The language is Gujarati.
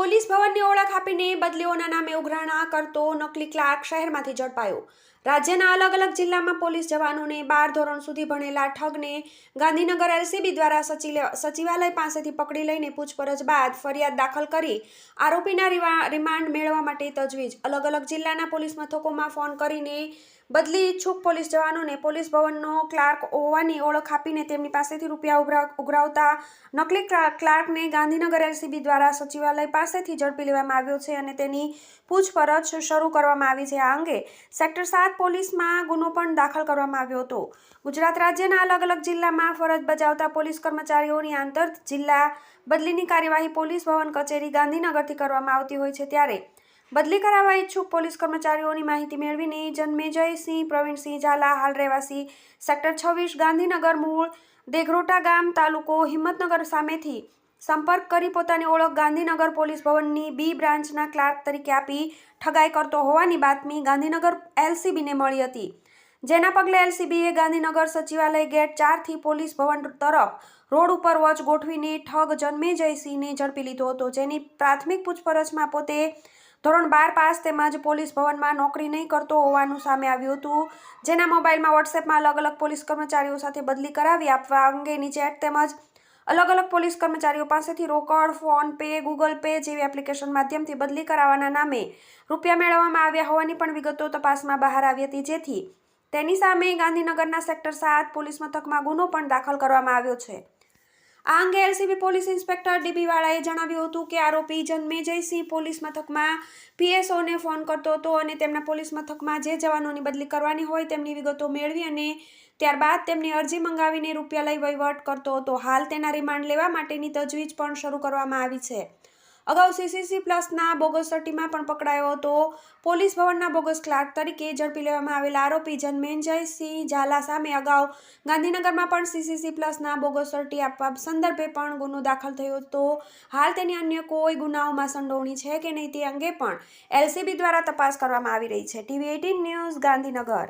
પોલીસ ભવનની ઓળખ આપીને બદલીઓના નામે ઉઘરાણા કરતો નકલી ક્લાર્ક શહેરમાંથી ઝડપાયો। રાજ્યના અલગ અલગ જિલ્લામાં પોલીસ જવાનોને 12 ધોરણ સુધી ભણેલા ઠગને ગાંધીનગર એલસીબી દ્વારા સચિવાલય પાસેથી પકડી લઈને પૂછપરછ બાદ ફરિયાદ દાખલ કરી આરોપીના રિમાન્ડ મેળવવા માટે તજવીજ। અલગ અલગ જિલ્લાના પોલીસ મથકોમાં ફોન કરીને બદલી ઈચ્છુક પોલીસ જવાનોને પોલીસ ભવનનો ક્લાર્ક હોવાની ઓળખ આપીને તેમની પાસેથી રૂપિયા ઉઘરાવતા નકલી ક્લાર્કને ગાંધીનગર એલસીબી દ્વારા સચિવાલય પાસેથી ઝડપી લેવામાં આવ્યો છે અને તેની પૂછપરછ શરૂ કરવામાં આવી છે। આ અંગે સેક્ટર 7 પોલીસમાં ગુનો પણ દાખલ કરવામાં આવ્યો હતો। ગુજરાત રાજ્યના અલગ અલગ જિલ્લામાં ફરજ બજાવતા પોલીસ કર્મચારીઓની આંતર જિલ્લા બદલીની કાર્યવાહી પોલીસ ભવન કચેરી ગાંધીનગરથી કરવામાં આવતી હોય છે, ત્યારે બદલી કરાવવા ઈચ્છુક પોલીસ કર્મચારીઓની માહિતી મેળવીને જન્મેજયસિંહ પ્રવીણસિંહ ઝાલા, હાલ રહેવાસી સેક્ટર 26 ગાંધીનગર, મૂળ દેઘરોટા ગામ, તાલુકો હિંમતનગર સામેથી સંપર્ક કરી પોતાની ઓળખ ગાંધીનગર પોલીસ ભવનની બી બ્રાન્ચના ક્લાર્ક તરીકે આપી ઠગાઈ કરતો હોવાની બાતમી ગાંધીનગર એલસીબીને મળી હતી, જેના પગલે એલસીબીએ ગાંધીનગર સચિવાલય ગેટ 4 થી પોલીસ ભવન તરફ રોડ ઉપર વોચ ગોઠવીને ઠગ જન્મેજયસિંહને ઝડપી લીધો હતો, જેની પ્રાથમિક પૂછપરછમાં પોતે ધોરણ 12 પાસ તેમજ પોલીસ ભવનમાં નોકરી નહીં કરતો હોવાનું સામે આવ્યું હતું, જેના મોબાઈલમાં વોટ્સએપમાં અલગ અલગ પોલીસ કર્મચારીઓ સાથે બદલી કરાવી આપવા અંગેની ચેટ તેમજ અલગ અલગ પોલીસ કર્મચારીઓ પાસેથી રોકડ, ફોન પે, ગૂગલ પે જેવી એપ્લિકેશન માધ્યમથી બદલી કરાવવાના નામે રૂપિયા મેળવવામાં આવ્યા હોવાની પણ વિગતો તપાસમાં બહાર આવી હતી, જેથી તેની સામે ગાંધીનગરના સેક્ટર 7 પોલીસ મથકમાં ગુનો પણ દાખલ કરવામાં આવ્યો છે। આ અંગે એલસીબી પોલીસ ઇન્સ્પેક્ટર ડીબી વાળાએ જણાવ્યું હતું કે આરોપી જન્મેજયસિંહ પોલીસ મથકમાં પીએસઓને ફોન કરતો હતો અને તેમના પોલીસ મથકમાં જે જવાનોની બદલી કરવાની હોય તેમની વિગતો મેળવી અને ત્યારબાદ તેમની અરજી મંગાવીને રૂપિયા લઈ વહીવટ કરતો હતો। હાલ તેના રિમાન્ડ લેવા માટેની તજવીજ પણ શરૂ કરવામાં આવી છે। અગાઉ CCC+ના બોગસ સર્ટીમાં પણ પકડાયો હતો। પોલીસ ભવનના બોગસ ક્લાર્ક તરીકે ઝડપી લેવામાં આવેલા આરોપી જન્મેજયસિંહ ઝાલા સામે અગાઉ ગાંધીનગરમાં પણ CCC+ના બોગસ સર્ટી આપવા સંદર્ભે પણ ગુનો દાખલ થયો હતો। હાલ તેની અન્ય કોઈ ગુનાઓમાં સંડોવણી છે કે નહીં તે અંગે પણ એલસીબી દ્વારા તપાસ કરવામાં આવી રહી છે। TV18 news, Gandhinagar.